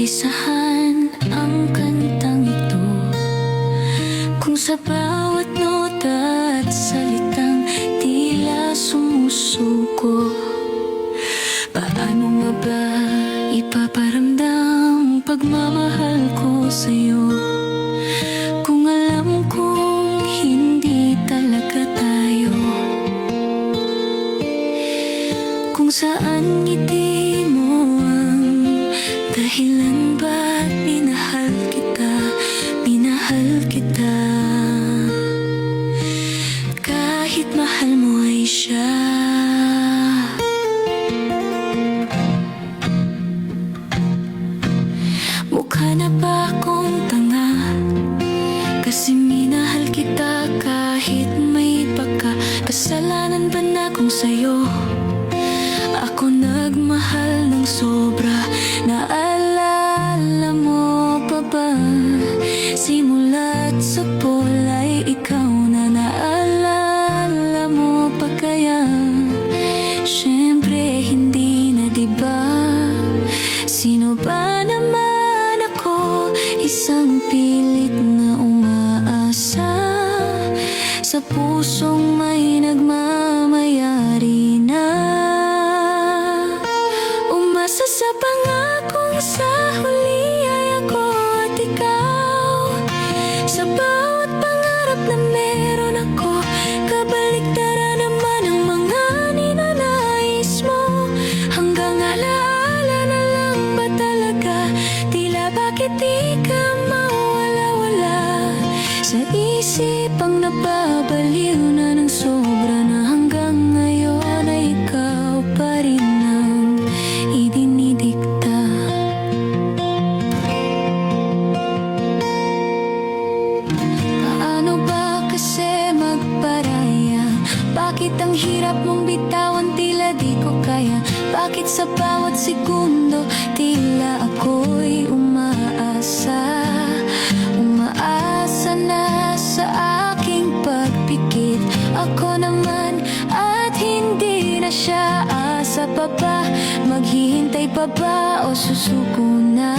umpisahan ang kantang ito, kung sa bawat nota at salitang tila sumusuko. Paano nga ba ipaparamdam pagmamahal ko sa'yo, kung alam kong hindi talaga tayo? Kung saan ngiti mo ang dahilan ba't minahal kita, minahal kita, kahit mahal mo ay siya. Mukha na ba akong tanga, kasi minahal kita kahit may pagkakasalanan ba na kung sa'yo ako nagmahal ng sobra? Naalala mo pa ba, simula't sa pola'y ikaw na? Naalala mo pa kaya? Siyempre hindi na, diba? Sino ba naman ako, isang pilit na umaasa sa pusong may nagmamayari na. Umasa sa pangakong sa huli ay ako at ikaw, sa bawat pangarap na meron ako. Kabaliktaran naman ang mga ninanais mo, hanggang alaala na lang ba talaga? Tila bakit di ka mawala-wala sa isip, ang nababaliw na ng sobra, na hanggang ngayon ay ikaw pa rin ang idinidikta. Paano ba kasi magparaya? Bakit ang hirap mong bitawan, tila di ko kaya? Bakit sa bawat segundo tila ako'y umaasa, umaasa na sa aking pagpikit? Ako naman at hindi na siya. Asa pa ba, maghihintay pa ba, o susuko na?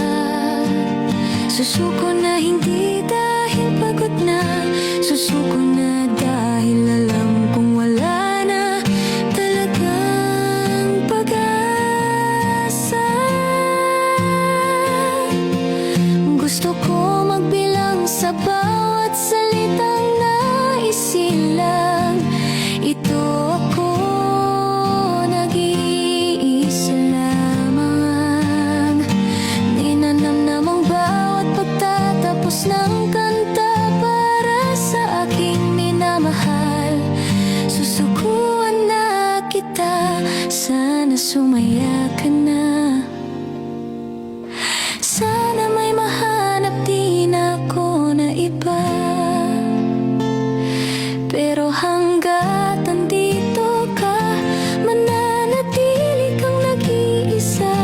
Susuko na hindi dahil pagod na, susuko na dahil alam kong wala na talagang pag-asa. Gusto ko magbilang sa bawat salitang naisilang. Ito ako, nag-iisa lamang, ninanamnamang bawat pagtatapos ng kanta para sa aking minamahal. Susukuan na kita, sana sumaya ka na. Sana may mahanap din ako na iba, pero hanggat andito ka, mananatili kang nag-iisa,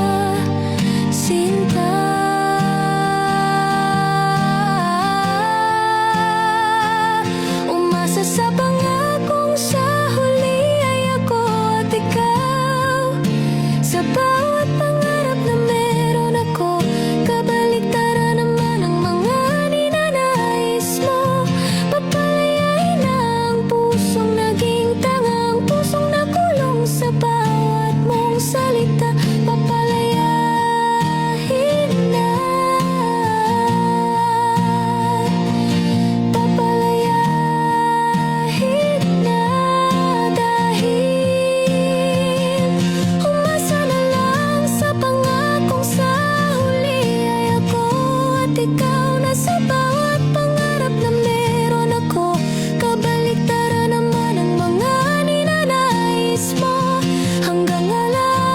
sinta. Umasa sa pangakong sa huli ay ako at ikaw, sa bawat pangarap na meron ako. Kabaliktaran naman ang mga ninanais mo, papalayain ang pusong naging tangang, pusong nakulong sa bawat mong salita. Papalayain na, papalayain na, dahil umasa na lang sa pangakong sa huli ay ako at ikaw, na sa bawat pangarap na meron ako. Kabaliktaran naman ang mga ninanais mo, hanggang alaala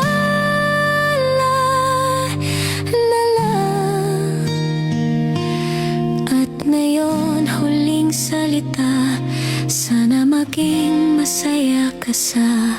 na lang. At ngayon, huling salita, sana maging masaya ka sa